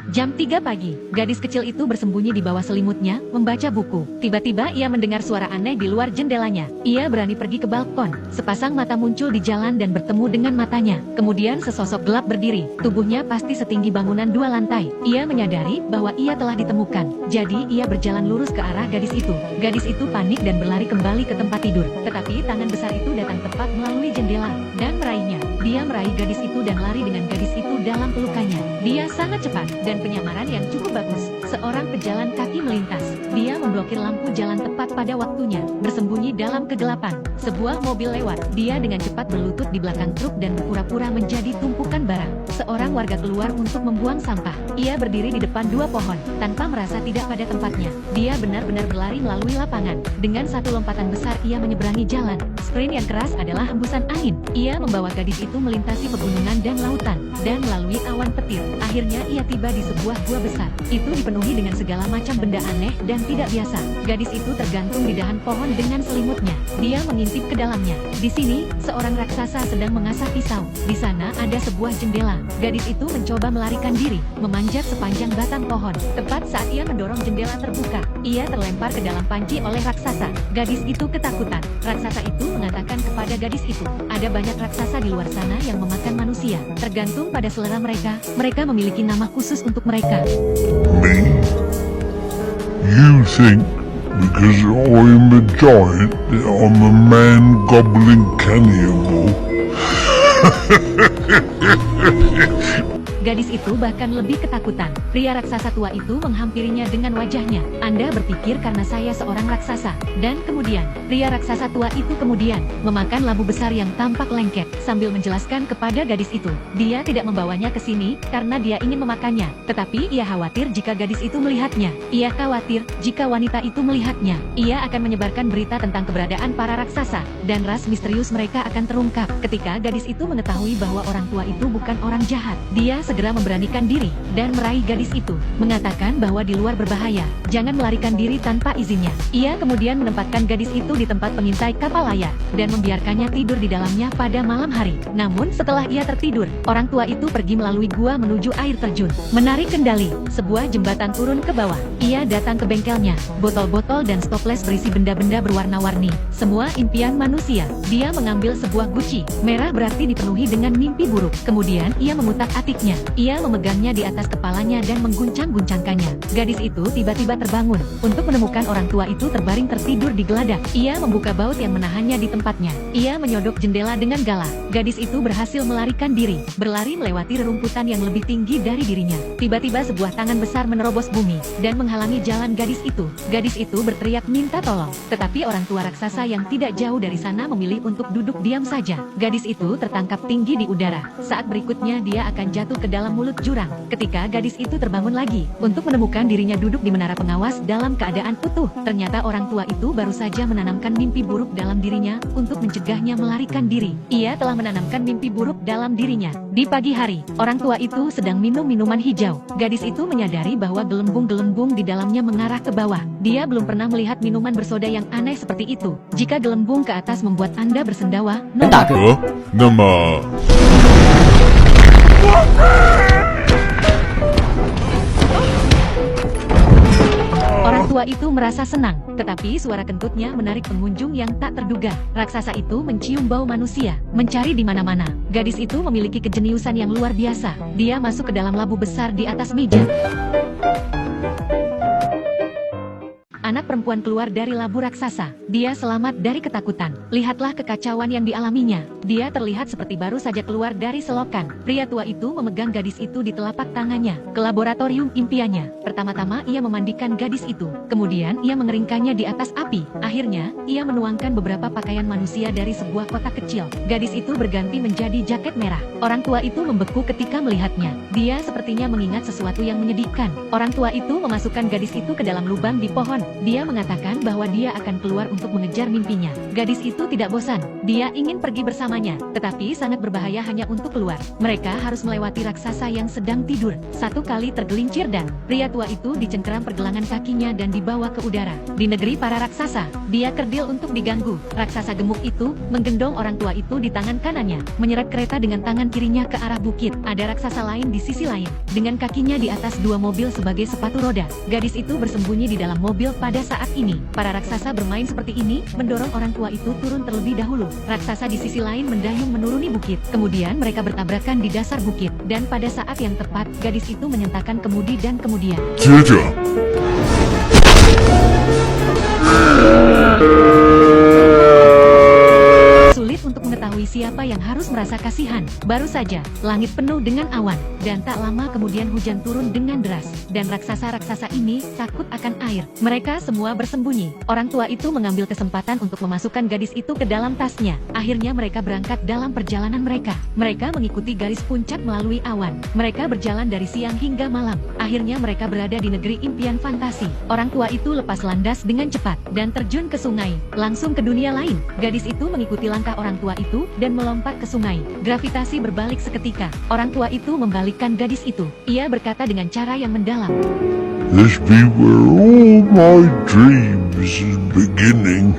Jam 3 pagi, gadis kecil itu bersembunyi di bawah selimutnya, membaca buku. Tiba-tiba ia mendengar suara aneh di luar jendelanya. Ia berani pergi ke balkon. Sepasang mata muncul di jalan dan bertemu dengan matanya. Kemudian sesosok gelap berdiri. Tubuhnya pasti setinggi bangunan 2 lantai. Ia menyadari bahwa ia telah ditemukan. Jadi ia berjalan lurus ke arah gadis itu. Gadis itu panik dan berlari kembali ke tempat tidur. Tetapi tangan besar itu datang tepat melalui jendela dan meraihnya. Dia meraih gadis itu dan lari dengan gadis itu dalam pelukannya. Dia sangat cepat dan penyamaran yang cukup bagus. Seorang pejalan kaki melintas. Dia memblokir lampu jalan tepat pada waktunya. Bersembunyi dalam kegelapan. Sebuah mobil lewat. Dia dengan cepat berlutut di belakang truk dan berpura-pura menjadi tumpukan barang. Seorang warga keluar untuk membuang sampah. Ia berdiri di depan 2 pohon, tanpa merasa tidak pada tempatnya. Dia benar-benar berlari melalui lapangan. Dengan satu lompatan besar ia menyeberangi jalan. Sprint yang keras adalah hembusan angin. Ia membawa gadis itu melintasi pegunungan dan lautan, dan melalui awan petir. Akhirnya ia tiba di sebuah gua besar. Itu dipenuhi dengan segala macam benda aneh dan tidak biasa. Gadis itu tergantung di dahan pohon dengan selimutnya. Dia mengintip ke dalamnya. Di sini, seorang raksasa sedang mengasah pisau. Di sana ada sebuah jendela. Gadis itu mencoba melarikan diri, memanjat sepanjang batang pohon. Tepat saat ia mendorong jendela terbuka, ia terlempar ke dalam panci oleh raksasa. Gadis itu ketakutan. Raksasa itu mengatakan kepada gadis itu, ada banyak raksasa di luar sana yang memakan manusia. Tergantung pada selera mereka, mereka memiliki nama khusus untuk mereka. Me? You think because I'm a giant that I'm a man goblin cannibal? Gadis itu bahkan lebih ketakutan. Pria raksasa tua itu menghampirinya dengan wajahnya. Anda berpikir karena saya seorang raksasa. Dan kemudian, pria raksasa tua itu kemudian memakan labu besar yang tampak lengket. Sambil menjelaskan kepada gadis itu, dia tidak membawanya ke sini karena dia ingin memakannya. Tetapi ia khawatir jika gadis itu melihatnya. Ia khawatir jika wanita itu melihatnya. Ia akan menyebarkan berita tentang keberadaan para raksasa. Dan ras misterius mereka akan terungkap. Ketika gadis itu mengetahui bahwa orang tua itu bukan orang jahat, dia segera memberanikan diri dan meraih gadis itu, mengatakan bahwa di luar berbahaya, jangan melarikan diri tanpa izinnya. Ia kemudian menempatkan gadis itu di tempat pengintai kapal layar dan membiarkannya tidur di dalamnya pada malam hari. Namun setelah ia tertidur, orang tua itu pergi melalui gua menuju air terjun. Menarik kendali, sebuah jembatan turun ke bawah. Ia datang ke bengkelnya, botol-botol dan stoples berisi benda-benda berwarna-warni. Semua impian manusia. Dia mengambil sebuah guci. Merah berarti dipenuhi dengan mimpi buruk. Kemudian ia mengutak-atiknya. Ia memegangnya di atas kepalanya dan mengguncang-guncangkannya. Gadis itu tiba-tiba terbangun. Untuk menemukan orang tua itu terbaring tertidur di geladak. Ia membuka baut yang menahannya di tempatnya. Ia menyodok jendela dengan galak. Gadis itu berhasil melarikan diri, berlari melewati rerumputan yang lebih tinggi dari dirinya. Tiba-tiba sebuah tangan besar menerobos bumi dan menghalangi jalan gadis itu. Gadis itu berteriak minta tolong. Tetapi orang tua raksasa yang tidak jauh dari sana memilih untuk duduk diam saja. Gadis itu tertangkap tinggi di udara. Saat berikutnya dia akan jatuh ke dalam mulut jurang. Ketika gadis itu terbangun lagi, untuk menemukan dirinya duduk di menara pengawas dalam keadaan utuh, ternyata orang tua itu baru saja menanamkan mimpi buruk dalam dirinya untuk mencegahnya melarikan diri. Ia telah menanamkan mimpi buruk dalam dirinya. Di pagi hari, orang tua itu sedang minum minuman hijau. Gadis itu menyadari bahwa gelembung-gelembung di dalamnya mengarah ke bawah. Dia belum pernah melihat minuman bersoda yang aneh seperti itu. Jika gelembung ke atas membuat Anda bersendawa, Nama. orang tua itu merasa senang, tetapi suara kentutnya menarik pengunjung yang tak terduga. Raksasa itu mencium bau manusia, mencari di mana-mana. Gadis itu memiliki kejeniusan yang luar biasa. Dia masuk ke dalam labu besar di atas meja. Anak perempuan keluar dari labu raksasa. Dia selamat dari ketakutan. Lihatlah kekacauan yang dialaminya. Dia terlihat seperti baru saja keluar dari selokan. Pria tua itu memegang gadis itu di telapak tangannya ke laboratorium impiannya. Pertama-tama ia memandikan gadis itu. Kemudian ia mengeringkannya di atas api. Akhirnya, ia menuangkan beberapa pakaian manusia dari sebuah kotak kecil. Gadis itu berganti menjadi jaket merah. Orang tua itu membeku ketika melihatnya. Dia sepertinya mengingat sesuatu yang menyedihkan. Orang tua itu memasukkan gadis itu ke dalam lubang di pohon. Dia mengatakan bahwa dia akan keluar untuk untuk mengejar mimpinya. Gadis itu tidak bosan. Dia ingin pergi bersamanya, tetapi sangat berbahaya hanya untuk keluar. Mereka harus melewati raksasa yang sedang tidur. Satu kali tergelincir dan pria tua itu dicengkeram pergelangan kakinya dan dibawa ke udara. Di negeri para raksasa, dia kerdil untuk diganggu. Raksasa gemuk itu menggendong orang tua itu di tangan kanannya, menyeret kereta dengan tangan kirinya ke arah bukit. Ada raksasa lain di sisi lain, dengan kakinya di atas dua mobil sebagai sepatu roda. Gadis itu bersembunyi di dalam mobil pada saat ini. Para raksasa bermain seperti ini, mendorong orang tua itu turun terlebih dahulu. Raksasa di sisi lain mendayung menuruni bukit. Kemudian mereka bertabrakan di dasar bukit. Dan pada saat yang tepat, gadis itu menyentakkan kemudi dan kemudian 接着， sulit untuk mengetahui siapa yang harus merasa kasihan. Baru saja, langit penuh dengan awan, dan tak lama kemudian hujan turun dengan deras. Dan raksasa-raksasa ini takut akan air. Mereka semua bersembunyi. Orang tua itu mengambil kesempatan untuk memasukkan gadis itu ke dalam tasnya. Akhirnya mereka berangkat dalam perjalanan mereka. Mereka mengikuti garis puncak melalui awan. Mereka berjalan dari siang hingga malam. Akhirnya mereka berada di negeri impian fantasi. Orang tua itu lepas landas dengan cepat, dan terjun ke sungai, langsung ke dunia lain. Gadis itu mengikuti langkah orang tua itu, dan melompat ke sungai. Gravitasi berbalik seketika. Orang tua itu membalikkan gadis itu. Ia berkata dengan cara yang mendalam. this be where all my dreams is beginning.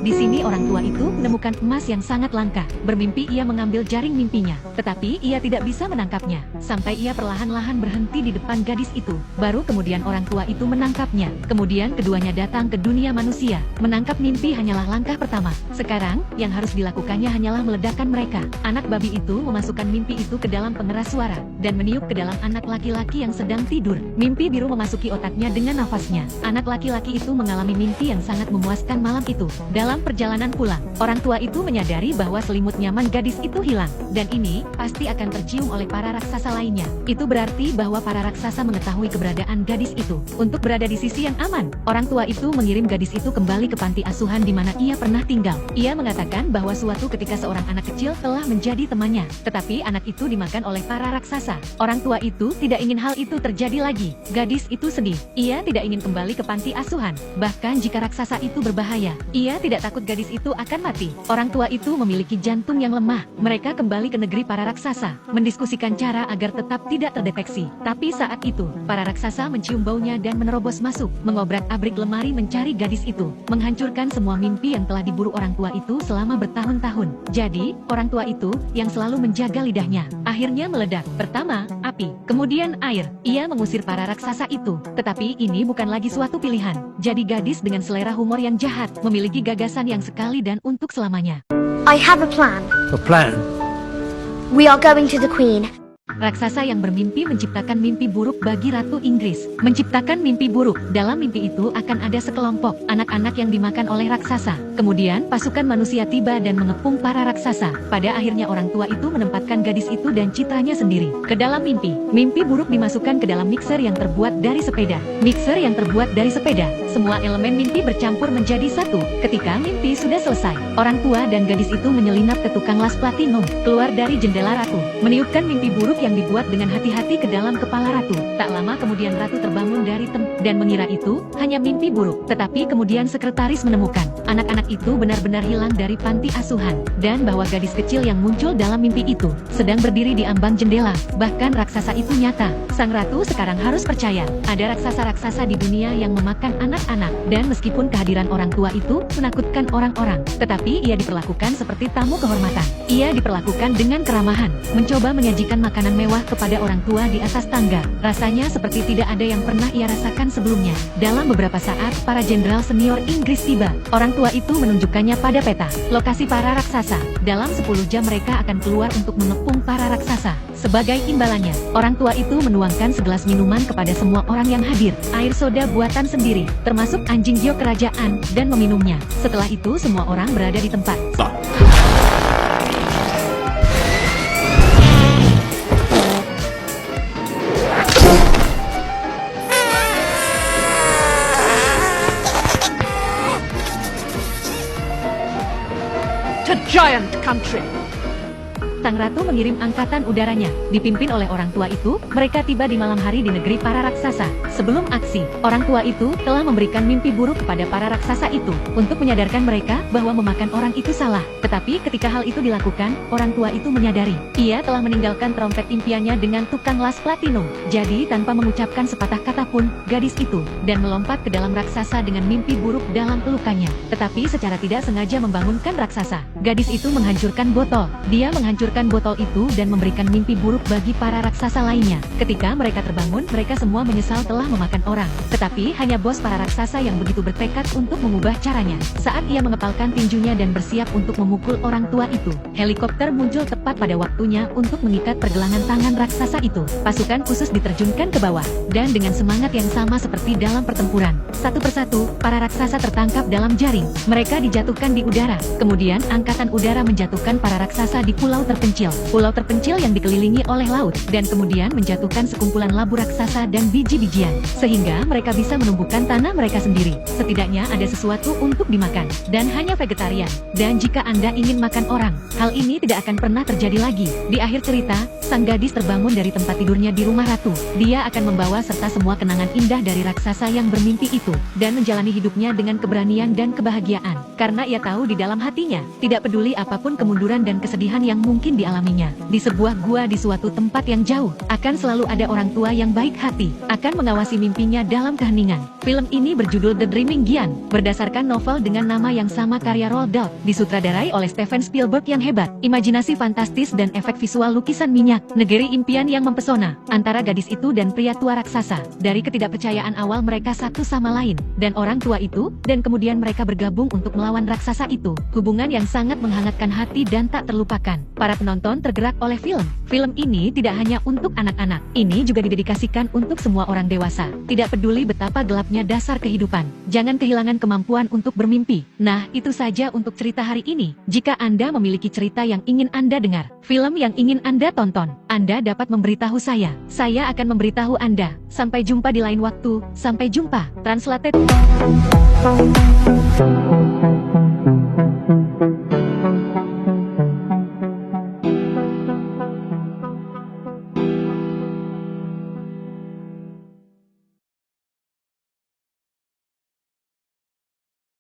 Di sini orang tua itu menemukan emas yang sangat langka. Bermimpi ia mengambil jaring mimpinya, tetapi ia tidak bisa menangkapnya. Sampai ia perlahan-lahan berhenti di depan gadis itu. Baru kemudian orang tua itu menangkapnya. Kemudian keduanya datang ke dunia manusia. Menangkap mimpi hanyalah langkah pertama. Sekarang, yang harus dilakukannya hanyalah meledakkan mereka. Anak babi itu memasukkan mimpi itu ke dalam pengeras suara, dan meniup ke dalam anak laki-laki yang sedang tidur. Mimpi biru memasuki otaknya dengan nafasnya. Anak laki-laki itu mengalami mimpi yang sangat memuaskan malam itu. Dalam perjalanan pulang, orang tua itu menyadari bahwa selimut nyaman gadis itu hilang, dan ini pasti akan tercium oleh para raksasa lainnya. Itu berarti bahwa para raksasa mengetahui keberadaan gadis itu. Untuk berada di sisi yang aman, orang tua itu mengirim gadis itu kembali ke panti asuhan di mana ia pernah tinggal. Ia mengatakan bahwa suatu ketika seorang anak kecil telah menjadi temannya, tetapi anak itu dimakan oleh para raksasa. Orang tua itu tidak ingin hal itu terjadi lagi. Gadis itu sedih. Ia tidak ingin kembali ke panti asuhan. Bahkan jika raksasa itu berbahaya, ia tidak takut gadis itu akan mati. Orang tua itu memiliki jantung yang lemah. Mereka kembali ke negeri para raksasa, mendiskusikan cara agar tetap tidak terdeteksi. Tapi saat itu, para raksasa mencium baunya dan menerobos masuk, mengobrak-abrik lemari mencari gadis itu, menghancurkan semua mimpi yang telah diburu orang tua itu selama bertahun-tahun. Jadi, orang tua itu, yang selalu menjaga lidahnya, akhirnya meledak. Pertama, api, kemudian air. Ia mengusir para raksasa itu. Tetapi ini bukan lagi suatu pilihan. Jadi gadis dengan selera humor yang jahat, memiliki gagasan yang sekali dan untuk selamanya. I have a plan. A plan? We are going to the Queen. Raksasa yang bermimpi menciptakan mimpi buruk bagi Ratu Inggris. Menciptakan mimpi buruk. Dalam mimpi itu akan ada sekelompok anak-anak yang dimakan oleh raksasa. Kemudian pasukan manusia tiba dan mengepung para raksasa. Pada akhirnya orang tua itu menempatkan gadis itu dan citranya sendiri ke dalam mimpi. Mimpi buruk dimasukkan ke dalam mixer yang terbuat dari sepeda. Mixer yang terbuat dari sepeda. Semua elemen mimpi bercampur menjadi satu. Ketika mimpi sudah selesai, orang tua dan gadis itu menyelinap ke tukang las platinum, keluar dari jendela ratu, meniupkan mimpi buruk yang dibuat dengan hati-hati ke dalam kepala ratu. Tak lama kemudian ratu terbangun dari dan mengira itu hanya mimpi buruk. Tetapi kemudian sekretaris menemukan anak-anak itu benar-benar hilang dari panti asuhan, dan bahwa gadis kecil yang muncul dalam mimpi itu sedang berdiri di ambang jendela. Bahkan raksasa itu nyata. Sang ratu sekarang harus percaya ada raksasa-raksasa di dunia yang memakan anak-anak, dan meskipun kehadiran orang tua itu menakutkan orang-orang, tetapi ia diperlakukan seperti tamu kehormatan. Ia diperlakukan dengan keramahan, mencoba menyajikan makanan mewah kepada orang tua di atas tangga. Rasanya seperti tidak ada yang pernah ia rasakan sebelumnya. Dalam beberapa saat, para jenderal senior Inggris tiba. Orang tua itu menunjukkannya pada peta lokasi para raksasa. Dalam 10 jam mereka akan keluar untuk mengepung para raksasa. Sebagai imbalannya, orang tua itu menuangkan segelas minuman kepada semua orang yang hadir. Air soda buatan sendiri, termasuk anjing Gyo kerajaan, dan meminumnya. Setelah itu semua orang berada di tempat. To giant country. Sang ratu mengirim angkatan udaranya, dipimpin oleh orang tua itu. Mereka tiba di malam hari di negeri para raksasa. Sebelum aksi, orang tua itu telah memberikan mimpi buruk kepada para raksasa itu, untuk menyadarkan mereka bahwa memakan orang itu salah. Tetapi ketika hal itu dilakukan, orang tua itu menyadari, ia telah meninggalkan trompet impiannya dengan tukang las platinum. Jadi tanpa mengucapkan sepatah kata pun, gadis itu, dan melompat ke dalam raksasa dengan mimpi buruk dalam pelukannya. Tetapi secara tidak sengaja membangunkan raksasa. Gadis itu menghancurkan botol. Dia menghancurkan botol itu dan memberikan mimpi buruk bagi para raksasa lainnya. Ketika mereka terbangun, mereka semua menyesal telah memakan orang. Tetapi hanya bos para raksasa yang begitu bertekad untuk mengubah caranya. Saat ia mengepalkan tinjunya dan bersiap untuk memukul orang tua itu, helikopter muncul tepat pada waktunya untuk mengikat pergelangan tangan raksasa itu. Pasukan khusus diterjunkan ke bawah, dan dengan semangat yang sama seperti dalam pertempuran. Satu persatu, para raksasa tertangkap dalam jaring. Mereka dijatuhkan di udara. Kemudian angkatan udara menjatuhkan para raksasa di pulau terpencil. Pulau terpencil yang dikelilingi oleh laut, dan kemudian menjatuhkan sekumpulan labu raksasa dan biji-bijian, sehingga mereka bisa menumbuhkan tanah mereka sendiri. Setidaknya ada sesuatu untuk dimakan, dan hanya vegetarian. Dan jika Anda ingin makan orang, hal ini tidak akan pernah terjadi lagi. Di akhir cerita, sang gadis terbangun dari tempat tidurnya di rumah ratu. Dia akan membawa serta semua kenangan indah dari raksasa yang bermimpi itu, dan menjalani hidupnya dengan keberanian dan kebahagiaan. Karena ia tahu di dalam hatinya, tidak peduli apapun kemunduran dan kesedihan yang mungkin dialaminya. Di sebuah gua di suatu tempat yang jauh, akan selalu ada orang tua yang baik hati, akan mengawasi mimpinya dalam keheningan. Film ini berjudul The Dreaming Giant, berdasarkan novel dengan nama yang sama karya Roald Dahl, disutradarai oleh Steven Spielberg yang hebat. Imajinasi fantastis dan efek visual lukisan minyak, negeri impian yang mempesona, antara gadis itu dan pria tua raksasa. Dari ketidakpercayaan awal mereka satu sama lain, dan orang tua itu, dan kemudian mereka bergabung untuk melawan raksasa itu. Hubungan yang sangat menghangatkan hati dan tak terlupakan. Para penonton tergerak oleh film. Film ini tidak hanya untuk anak-anak. Ini juga didedikasikan untuk semua orang dewasa. Tidak peduli betapa gelapnya dasar kehidupan. Jangan kehilangan kemampuan untuk bermimpi. Nah, itu saja untuk cerita hari ini. Jika Anda memiliki cerita yang ingin Anda dengar, film yang ingin Anda tonton, Anda dapat memberitahu saya. Saya akan memberitahu Anda. Sampai jumpa di lain waktu. Sampai jumpa. Translated.